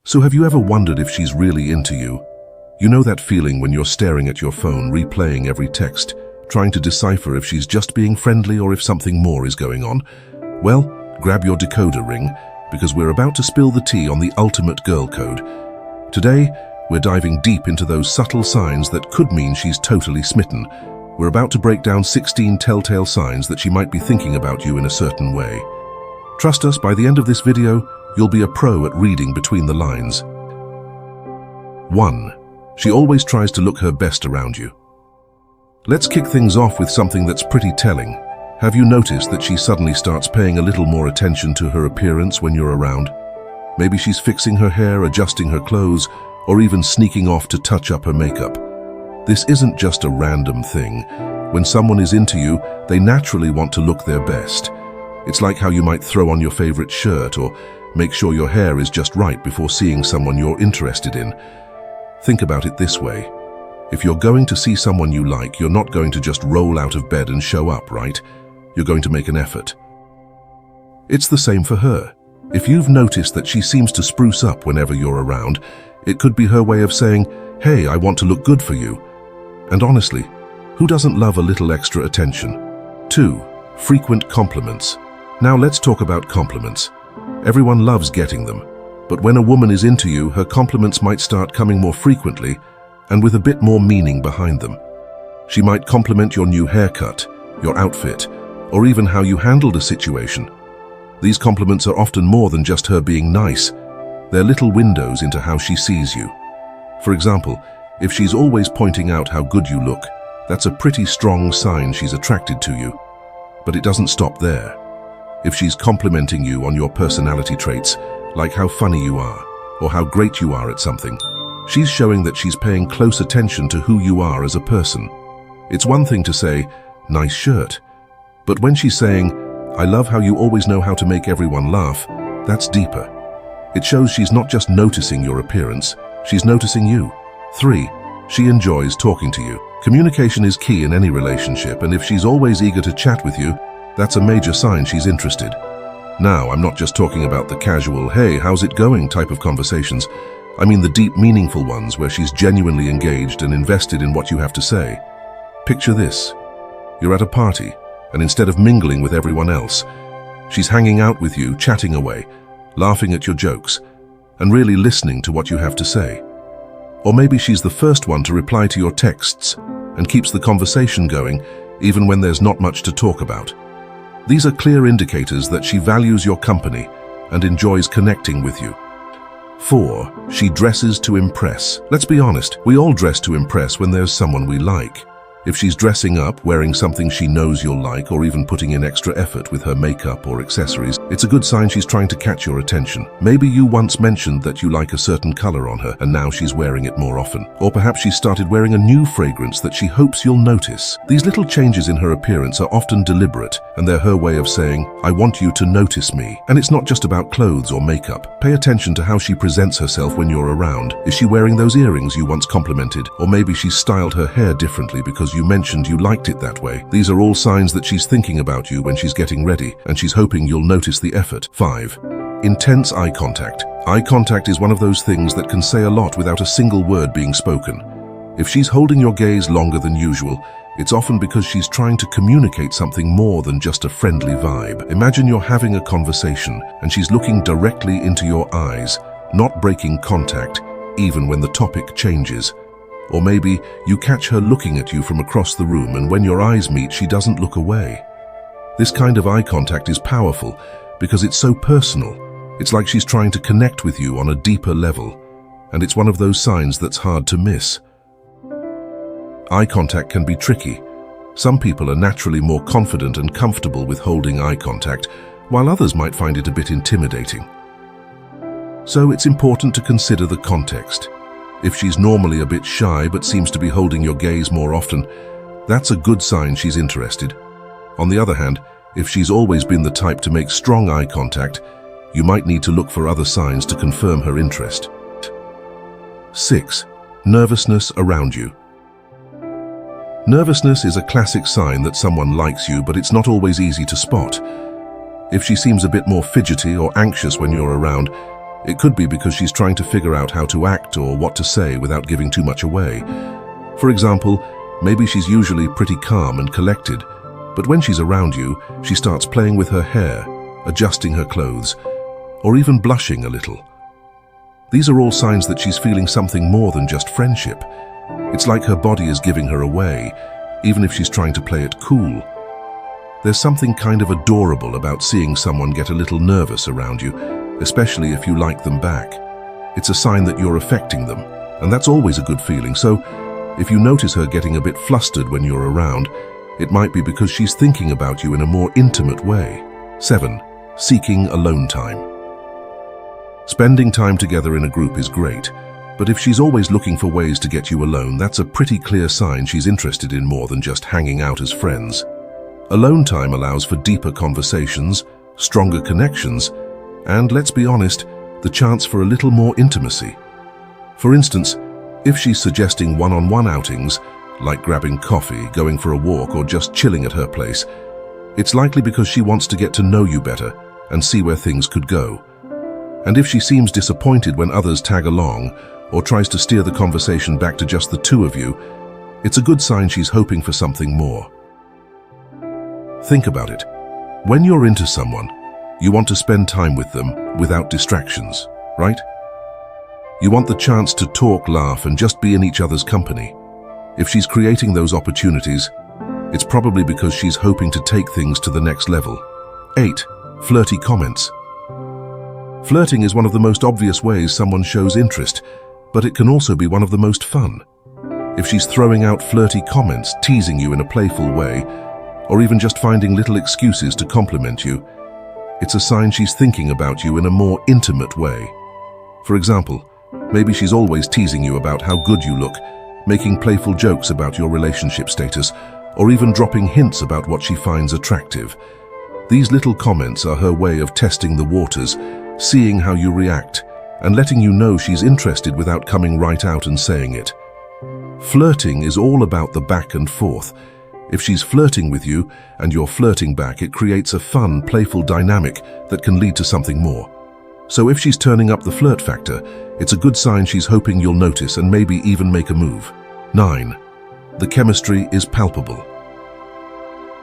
So have you ever wondered if she's really into you? You know that feeling when you're staring at your phone, replaying every text, trying to decipher if she's just being friendly or if something more is going on? Well, grab your decoder ring, because we're about to spill the tea on the ultimate girl code. Today, we're diving deep into those subtle signs that could mean she's totally smitten. We're about to break down 16 telltale signs that she might be thinking about you in a certain way. Trust us, by the end of this video, you'll be a pro at reading between the lines. 1. She always tries to look her best around you. Let's kick things off with something that's pretty telling. Have you noticed that she suddenly starts paying a little more attention to her appearance when you're around? Maybe she's fixing her hair, adjusting her clothes, or even sneaking off to touch up her makeup. This isn't just a random thing. When someone is into you, they naturally want to look their best. It's like how you might throw on your favorite shirt or make sure your hair is just right before seeing someone you're interested in. Think about it this way. If you're going to see someone you like, you're not going to just roll out of bed and show up, right? You're going to make an effort. It's the same for her. If you've noticed that she seems to spruce up whenever you're around, it could be her way of saying, "Hey, I want to look good for you." And honestly, who doesn't love a little extra attention? 2. Frequent compliments. Now let's talk about compliments. Everyone loves getting them, but when a woman is into you, her compliments might start coming more frequently and with a bit more meaning behind them. She might compliment your new haircut, your outfit, or even how you handled a situation. These compliments are often more than just her being nice. They're little windows into how she sees you. For example, if she's always pointing out how good you look, that's a pretty strong sign she's attracted to you. But it doesn't stop there. If she's complimenting you on your personality traits, like how funny you are, or how great you are at something, she's showing that she's paying close attention to who you are as a person. It's one thing to say, "Nice shirt," but when she's saying, "I love how you always know how to make everyone laugh," that's deeper. It shows she's not just noticing your appearance, she's noticing you. 3. She enjoys talking to you. Communication is key in any relationship, and if she's always eager to chat with you, that's a major sign she's interested. Now, I'm not just talking about the casual, "Hey, how's it going?" type of conversations. I mean the deep, meaningful ones where she's genuinely engaged and invested in what you have to say. Picture this. You're at a party, and instead of mingling with everyone else, she's hanging out with you, chatting away, laughing at your jokes, and really listening to what you have to say. Or maybe she's the first one to reply to your texts and keeps the conversation going, even when there's not much to talk about. These are clear indicators that she values your company and enjoys connecting with you. 4. She dresses to impress. Let's be honest, we all dress to impress when there's someone we like. If she's dressing up, wearing something she knows you'll like, or even putting in extra effort with her makeup or accessories, it's a good sign she's trying to catch your attention. Maybe you once mentioned that you like a certain color on her, and now she's wearing it more often. Or perhaps she started wearing a new fragrance that she hopes you'll notice. These little changes in her appearance are often deliberate, and they're her way of saying, "I want you to notice me." And it's not just about clothes or makeup. Pay attention to how she presents herself when you're around. Is she wearing those earrings you once complimented? Or maybe she's styled her hair differently because you mentioned you liked it that way. These are all signs that she's thinking about you when she's getting ready, and she's hoping you'll notice the effort. 5. Intense eye contact. Eye contact is one of those things that can say a lot without a single word being spoken. If she's holding your gaze longer than usual, it's often because she's trying to communicate something more than just a friendly vibe. Imagine you're having a conversation, and she's looking directly into your eyes, not breaking contact, even when the topic changes. Or maybe you catch her looking at you from across the room, and when your eyes meet, she doesn't look away. This kind of eye contact is powerful because it's so personal. It's like she's trying to connect with you on a deeper level, and it's one of those signs that's hard to miss. Eye contact can be tricky. Some people are naturally more confident and comfortable with holding eye contact, while others might find it a bit intimidating. So it's important to consider the context. If she's normally a bit shy but seems to be holding your gaze more often, that's a good sign she's interested. On the other hand, if she's always been the type to make strong eye contact, you might need to look for other signs to confirm her interest. 6. Nervousness around you. Nervousness is a classic sign that someone likes you, but it's not always easy to spot. If she seems a bit more fidgety or anxious when you're around, It could be because she's trying to figure out how to act or what to say without giving too much away. For example, maybe she's usually pretty calm and collected, but when she's around you, she starts playing with her hair, adjusting her clothes, or even blushing a little. These are all signs that she's feeling something more than just friendship. It's like her body is giving her away, even if she's trying to play it cool. There's something kind of adorable about seeing someone get a little nervous around you, especially if you like them back. It's a sign that you're affecting them, and that's always a good feeling. So, if you notice her getting a bit flustered when you're around, it might be because she's thinking about you in a more intimate way. 7. Seeking alone time. Spending time together in a group is great, but if she's always looking for ways to get you alone, that's a pretty clear sign she's interested in more than just hanging out as friends. Alone time allows for deeper conversations, stronger connections, and, let's be honest, the chance for a little more intimacy. For instance, if she's suggesting one-on-one outings, like grabbing coffee, going for a walk, or just chilling at her place, it's likely because she wants to get to know you better and see where things could go. And if she seems disappointed when others tag along or tries to steer the conversation back to just the two of you, it's a good sign she's hoping for something more. Think about it. When you're into someone, you want to spend time with them without distractions, right? You want the chance to talk, laugh, and just be in each other's company. If she's creating those opportunities, it's probably because she's hoping to take things to the next level. 8. Flirty comments. Flirting is one of the most obvious ways someone shows interest, but it can also be one of the most fun. If she's throwing out flirty comments, teasing you in a playful way, or even just finding little excuses to compliment you, it's a sign she's thinking about you in a more intimate way. For example, maybe she's always teasing you about how good you look, making playful jokes about your relationship status, or even dropping hints about what she finds attractive. These little comments are her way of testing the waters, seeing how you react, and letting you know she's interested without coming right out and saying it. Flirting is all about the back and forth. If she's flirting with you and you're flirting back, it creates a fun, playful dynamic that can lead to something more. So if she's turning up the flirt factor, it's a good sign she's hoping you'll notice and maybe even make a move. 9. The chemistry is palpable.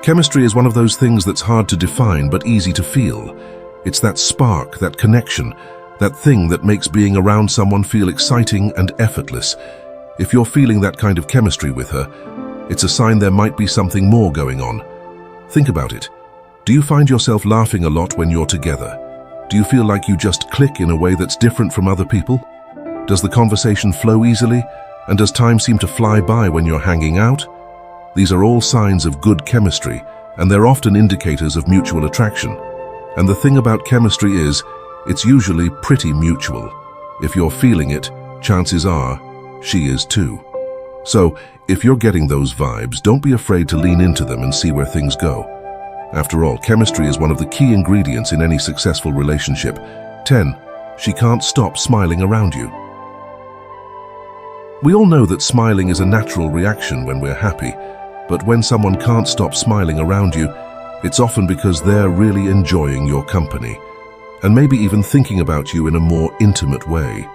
Chemistry is one of those things that's hard to define but easy to feel. It's that spark, that connection, that thing that makes being around someone feel exciting and effortless. If you're feeling that kind of chemistry with her, it's a sign there might be something more going on. Think about it. Do you find yourself laughing a lot when you're together? Do you feel like you just click in a way that's different from other people? Does the conversation flow easily? And does time seem to fly by when you're hanging out? These are all signs of good chemistry, and they're often indicators of mutual attraction. And the thing about chemistry is, it's usually pretty mutual. If you're feeling it, chances are she is too. So, if you're getting those vibes, don't be afraid to lean into them and see where things go. After all, chemistry is one of the key ingredients in any successful relationship. 10. She can't stop smiling around you. We all know that smiling is a natural reaction when we're happy, but when someone can't stop smiling around you, it's often because they're really enjoying your company, and maybe even thinking about you in a more intimate way.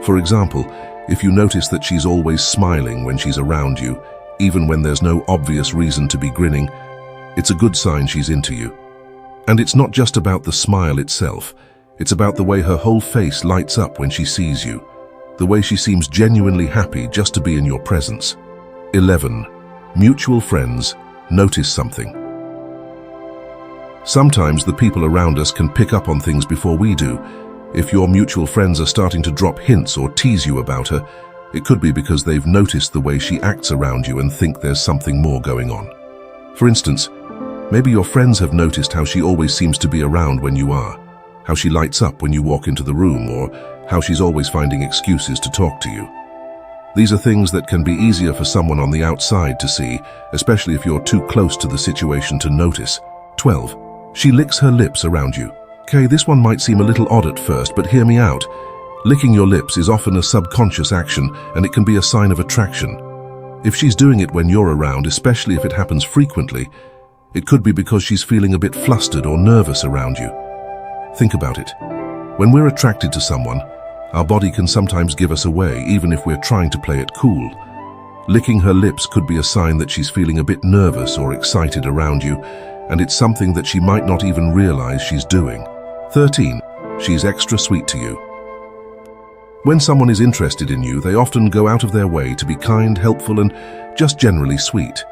For example, if you notice that she's always smiling when she's around you, even when there's no obvious reason to be grinning, it's a good sign she's into you. And it's not just about the smile itself, it's about the way her whole face lights up when she sees you, the way she seems genuinely happy just to be in your presence. 11. Mutual friends notice something. Sometimes the people around us can pick up on things before we do. If your mutual friends are starting to drop hints or tease you about her, it could be because they've noticed the way she acts around you and think there's something more going on. For instance, maybe your friends have noticed how she always seems to be around when you are, how she lights up when you walk into the room, or how she's always finding excuses to talk to you. These are things that can be easier for someone on the outside to see, especially if you're too close to the situation to notice. 12. She licks her lips around you. Okay, this one might seem a little odd at first, but hear me out. Licking your lips is often a subconscious action, and it can be a sign of attraction. If she's doing it when you're around, especially if it happens frequently, it could be because she's feeling a bit flustered or nervous around you. Think about it. When we're attracted to someone, our body can sometimes give us away, even if we're trying to play it cool. Licking her lips could be a sign that she's feeling a bit nervous or excited around you, and it's something that she might not even realize she's doing. 13. She's extra sweet to you. When someone is interested in you, they often go out of their way to be kind, helpful, and just generally sweet.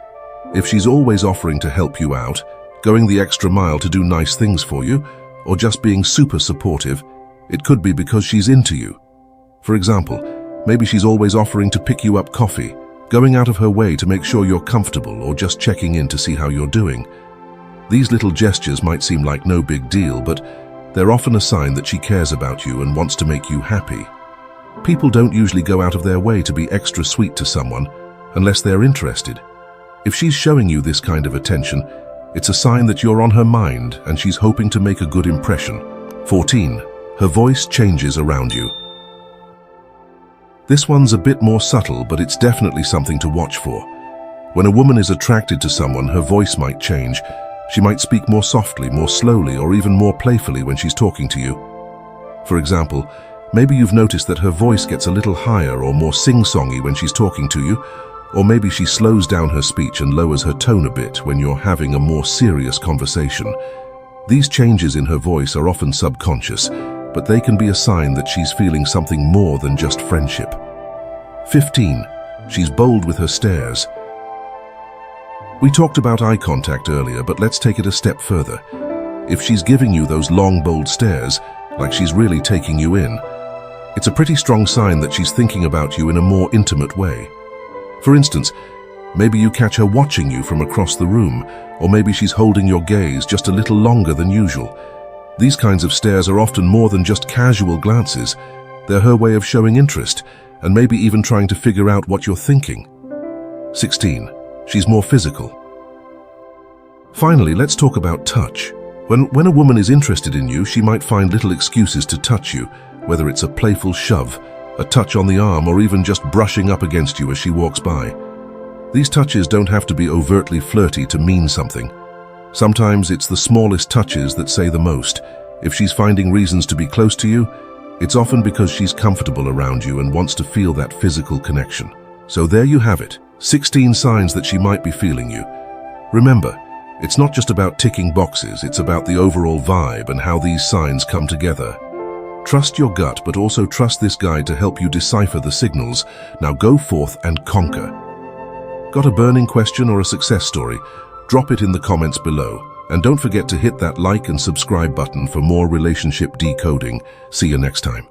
If she's always offering to help you out, going the extra mile to do nice things for you, or just being super supportive, it could be because she's into you. For example, maybe she's always offering to pick you up coffee, going out of her way to make sure you're comfortable, or just checking in to see how you're doing. These little gestures might seem like no big deal, but they're often a sign that she cares about you and wants to make you happy. People don't usually go out of their way to be extra sweet to someone unless they're interested. If she's showing you this kind of attention, it's a sign that you're on her mind and she's hoping to make a good impression. 14. Her voice changes around you. This one's a bit more subtle, but it's definitely something to watch for. When a woman is attracted to someone, her voice might change. She might speak more softly, more slowly, or even more playfully when she's talking to you. For example, maybe you've noticed that her voice gets a little higher or more sing-songy when she's talking to you, or maybe she slows down her speech and lowers her tone a bit when you're having a more serious conversation. These changes in her voice are often subconscious, but they can be a sign that she's feeling something more than just friendship. 15. She's bold with her stares. We talked about eye contact earlier, but let's take it a step further. If she's giving you those long, bold stares, like she's really taking you in, it's a pretty strong sign that she's thinking about you in a more intimate way. For instance, maybe you catch her watching you from across the room, or maybe she's holding your gaze just a little longer than usual. These kinds of stares are often more than just casual glances. They're her way of showing interest, and maybe even trying to figure out what you're thinking. 16. She's more physical. Finally, let's talk about touch. When a woman is interested in you, she might find little excuses to touch you, whether it's a playful shove, a touch on the arm, or even just brushing up against you as she walks by. These touches don't have to be overtly flirty to mean something. Sometimes it's the smallest touches that say the most. If she's finding reasons to be close to you, it's often because she's comfortable around you and wants to feel that physical connection. So there you have it, 16 signs that she might be feeling you. Remember, it's not just about ticking boxes, it's about the overall vibe and how these signs come together. Trust your gut, but also trust this guide to help you decipher the signals. Now go forth and conquer. Got a burning question or a success story? Drop it in the comments below. And don't forget to hit that like and subscribe button for more relationship decoding. See you next time.